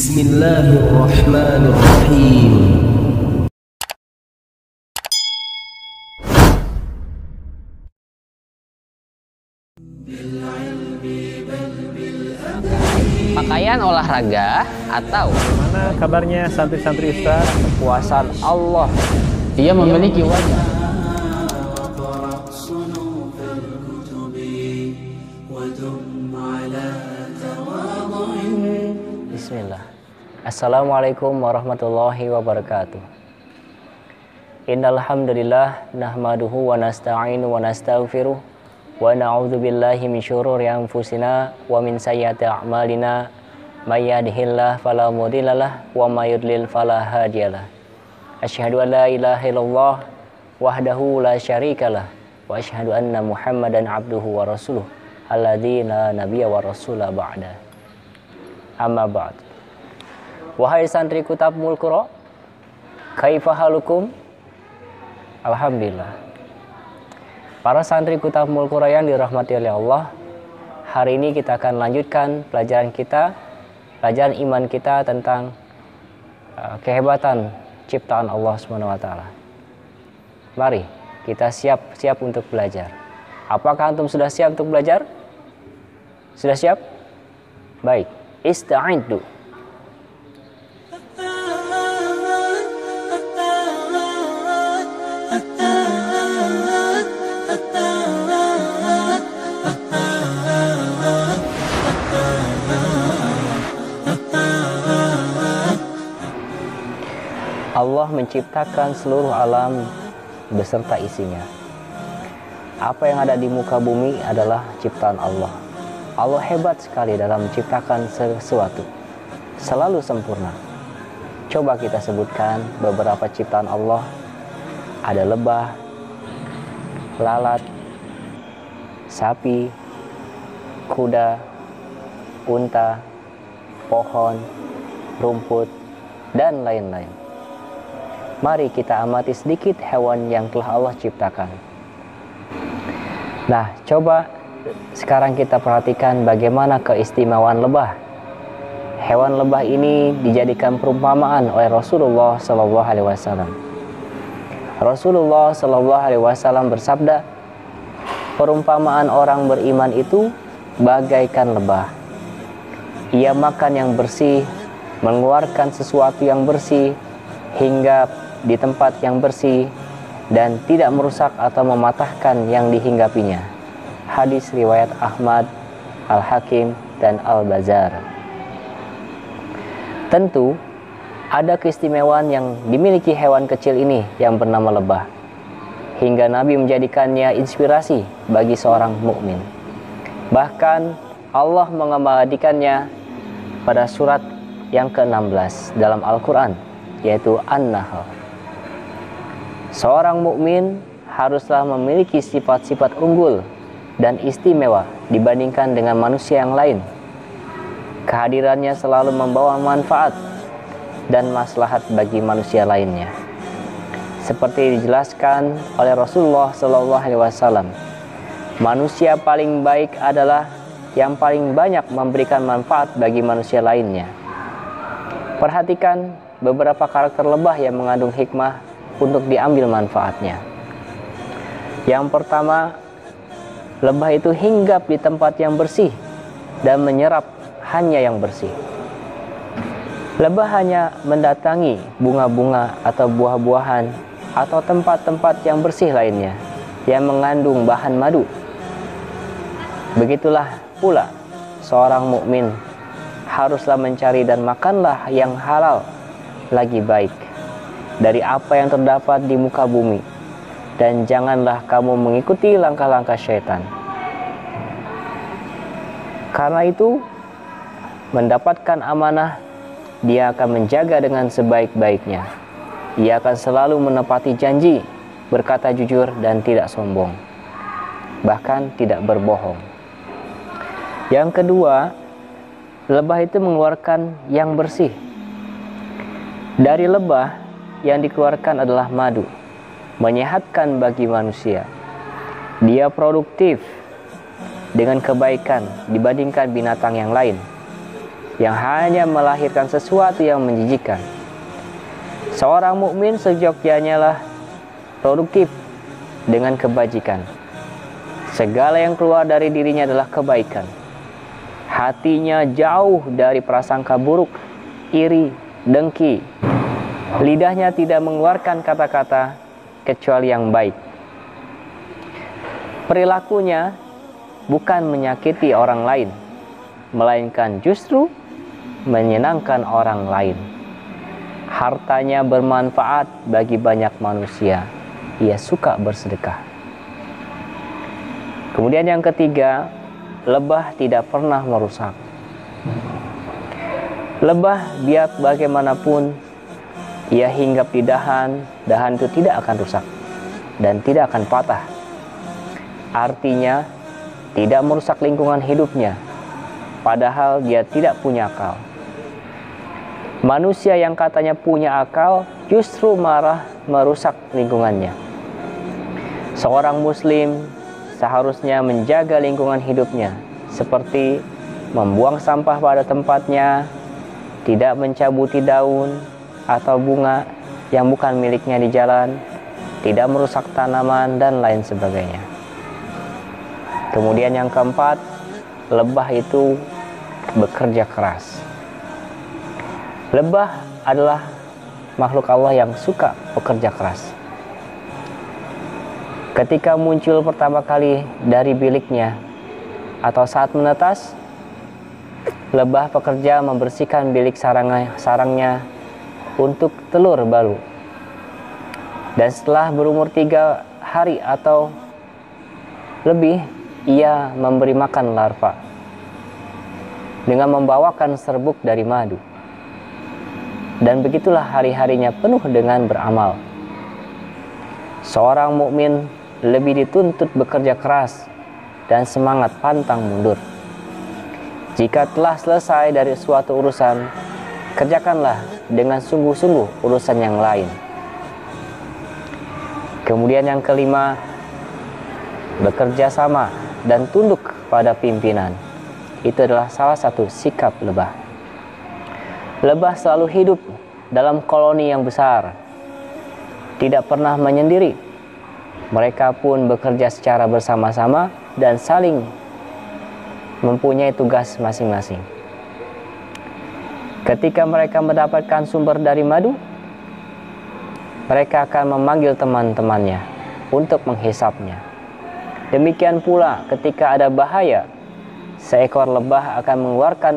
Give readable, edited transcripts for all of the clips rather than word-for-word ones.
Bismillahirrahmanirrahim. Pakaian olahraga atau Mana kabarnya santri-santri Ustaz? kepuasan Allah. Dia memiliki wajah. Bismillah. Assalamualaikum warahmatullahi wabarakatuh. Innal hamdalillah nahmaduhu wa nasta'inu wa nastaghfiruh wa na'udzu billahi min syururi anfusina wa min sayyiati a'malina may yahdihillahu fala mudhillalah wa may yudlil fala hadiyalah. Asyhadu an la ilaha illallah wahdahu la syarikalah wa asyhadu anna Muhammadan abduhu wa rasuluh alladzi la nabiyya wa rasula ba'da. Amma ba'd. Wahai santri Kutabul Qura, kaifa halukum? Alhamdulillah. Para santri Kutabul Qura yang dirahmati oleh Allah, hari ini kita akan lanjutkan pelajaran iman kita tentang kehebatan ciptaan Allah SWT. Mari kita siap untuk belajar. Apakah antum sudah siap untuk belajar? Sudah siap? Baik, ista'iddu. Allah menciptakan seluruh alam beserta isinya. Apa yang ada di muka bumi adalah ciptaan Allah. Allah hebat sekali dalam menciptakan sesuatu. Selalu sempurna. Coba kita sebutkan beberapa ciptaan Allah. Ada lebah, lalat, sapi, kuda, unta, pohon, rumput, dan lain-lain. Mari kita amati sedikit hewan yang telah Allah ciptakan. Nah, coba sekarang kita perhatikan bagaimana keistimewaan lebah. Hewan lebah ini dijadikan perumpamaan oleh Rasulullah SAW. Rasulullah SAW bersabda, perumpamaan orang beriman itu bagaikan lebah. Ia makan yang bersih, mengeluarkan sesuatu yang bersih, hingga di tempat yang bersih dan tidak merusak atau mematahkan yang dihinggapinya. Hadis riwayat Ahmad, Al-Hakim, dan Al-Bazar. Tentu ada keistimewaan yang dimiliki hewan kecil ini yang bernama lebah, hingga Nabi menjadikannya inspirasi bagi seorang mukmin. Bahkan Allah mengabadikannya pada surat yang ke-16 dalam Al-Quran, yaitu An-Nahl. Seorang mukmin haruslah memiliki sifat-sifat unggul dan istimewa dibandingkan dengan manusia yang lain. Kehadirannya selalu membawa manfaat dan maslahat bagi manusia lainnya. Seperti dijelaskan oleh Rasulullah SAW, manusia paling baik adalah yang paling banyak memberikan manfaat bagi manusia lainnya. Perhatikan beberapa karakter lebah yang mengandung hikmah untuk diambil manfaatnya. Yang pertama, lebah itu hinggap di tempat yang bersih dan menyerap hanya yang bersih. Lebah hanya mendatangi bunga-bunga atau buah-buahan atau tempat-tempat yang bersih lainnya yang mengandung bahan madu. Begitulah pula seorang mukmin haruslah mencari dan makanlah yang halal lagi baik dari apa yang terdapat di muka bumi, dan janganlah kamu mengikuti langkah-langkah syaitan. Karena itu, mendapatkan amanah, dia akan menjaga dengan sebaik-baiknya. Ia akan selalu menepati janji, berkata jujur dan tidak sombong, bahkan tidak berbohong. Yang kedua, lebah itu mengeluarkan yang bersih. Dari lebah yang dikeluarkan adalah madu, menyehatkan bagi manusia. Dia produktif dengan kebaikan dibandingkan binatang yang lain. yang hanya melahirkan sesuatu yang menjijikkan. Seorang mukmin seyogyanya lah produktif dengan kebajikan. Segala yang keluar dari dirinya adalah kebaikan. Hatinya jauh dari prasangka buruk, iri, dengki. Lidahnya tidak mengeluarkan kata-kata kecuali yang baik. Perilakunya bukan menyakiti orang lain, melainkan justru menyenangkan orang lain. Hartanya bermanfaat bagi banyak manusia. Ia suka bersedekah. Kemudian yang ketiga, lebah tidak pernah merusak. Lebah biar bagaimanapun ia hinggap di dahan itu tidak akan rusak dan tidak akan patah. Artinya tidak merusak lingkungan hidupnya, padahal dia tidak punya akal. Manusia yang katanya punya akal justru marah merusak lingkungannya. Seorang muslim seharusnya menjaga lingkungan hidupnya, seperti membuang sampah pada tempatnya, tidak mencabuti daun atau bunga yang bukan miliknya di jalan, tidak merusak tanaman, dan lain sebagainya. Kemudian yang keempat, lebah itu bekerja keras. Lebah adalah makhluk Allah yang suka bekerja keras. Ketika muncul pertama kali dari biliknya atau saat menetas, lebah pekerja membersihkan bilik sarangnya untuk telur baru. Dan setelah berumur 3 hari atau lebih, ia memberi makan larva dengan membawakan serbuk dari madu. Dan begitulah hari-harinya penuh dengan beramal. Seorang mukmin lebih dituntut bekerja keras dan semangat pantang mundur. Jika telah selesai dari suatu urusan, kerjakanlah dengan sungguh-sungguh urusan yang lain. Kemudian yang kelima, bekerja sama dan tunduk pada pimpinan. Itu adalah salah satu sikap lebah. Lebah selalu hidup dalam koloni yang besar, tidak pernah menyendiri. Mereka pun bekerja secara bersama-sama dan saling mempunyai tugas masing-masing. Ketika mereka mendapatkan sumber dari madu, mereka akan memanggil teman-temannya untuk menghisapnya. Demikian pula ketika ada bahaya, seekor lebah akan mengeluarkan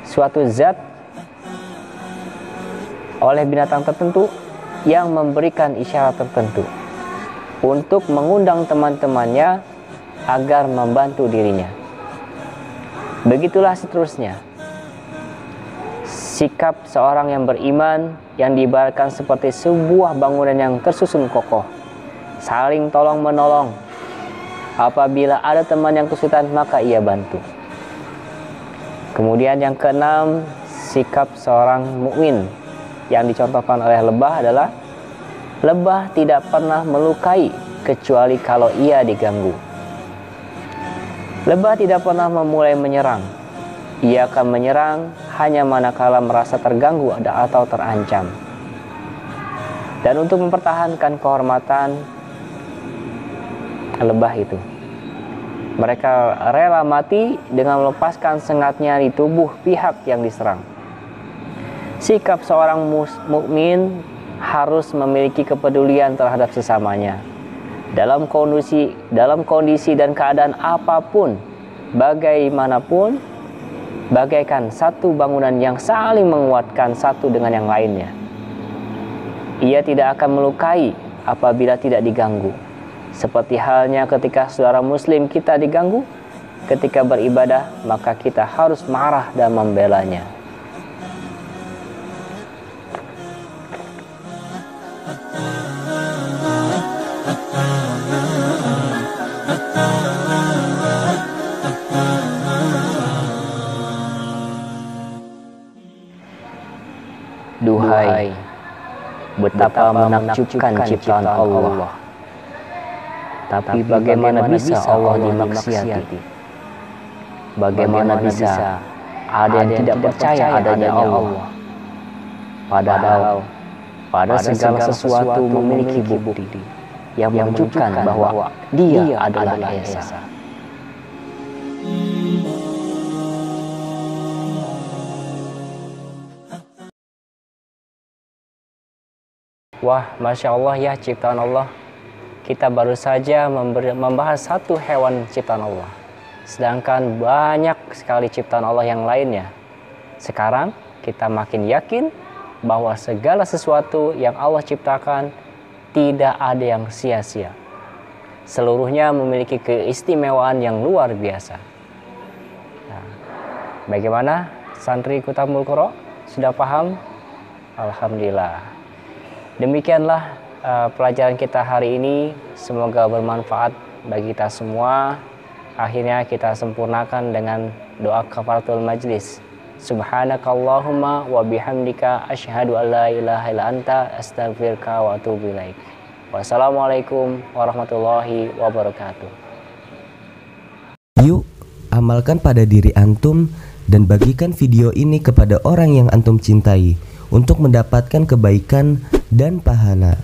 suatu zat oleh binatang tertentu yang memberikan isyarat tertentu untuk mengundang teman-temannya agar membantu dirinya. Begitulah seterusnya. Sikap seorang yang beriman yang diibaratkan seperti sebuah bangunan yang tersusun kokoh, saling tolong menolong. Apabila ada teman yang kesulitan, maka ia bantu. Kemudian yang keenam, sikap seorang mukmin yang dicontohkan oleh lebah adalah lebah tidak pernah melukai kecuali kalau ia diganggu. Lebah tidak pernah memulai menyerang. Ia akan menyerang hanya manakala merasa terganggu atau terancam. Dan untuk mempertahankan kehormatan lebah itu, mereka rela mati dengan melepaskan sengatnya di tubuh pihak yang diserang. Sikap seorang mukmin harus memiliki kepedulian terhadap sesamanya. Dalam kondisi dan keadaan apapun, bagaimanapun, bagaikan satu bangunan yang saling menguatkan satu dengan yang lainnya. Ia tidak akan melukai apabila tidak diganggu. Seperti halnya ketika saudara muslim kita diganggu, ketika beribadah, maka kita harus marah dan membelanya. Duhai, betapa menakjubkan ciptaan Allah. Tapi bagaimana bisa Allah dimaksiati? Bagaimana bisa ada yang tidak percaya adanya Allah. Padahal pada segala sesuatu memiliki bukti yang menunjukkan bahwa Dia adalah Esa. Wah, Masya Allah ya ciptaan Allah. Kita baru saja membahas satu hewan ciptaan Allah. Sedangkan banyak sekali ciptaan Allah yang lainnya. Sekarang kita makin yakin bahwa segala sesuatu yang Allah ciptakan tidak ada yang sia-sia. Seluruhnya memiliki keistimewaan yang luar biasa. Nah, bagaimana santri Kutabul Qura? Sudah paham? Alhamdulillah. Demikianlah pelajaran kita hari ini. Semoga bermanfaat bagi kita semua. Akhirnya kita sempurnakan dengan doa kafaratul majlis. Subhanakallahumma wa bihamdika asyhadu an la ilaha illa anta astaghfiruka wa atubu ilaik. Wassalamualaikum warahmatullahi wabarakatuh. Yuk, amalkan pada diri antum dan bagikan video ini kepada orang yang antum cintai untuk mendapatkan kebaikan dan pahala.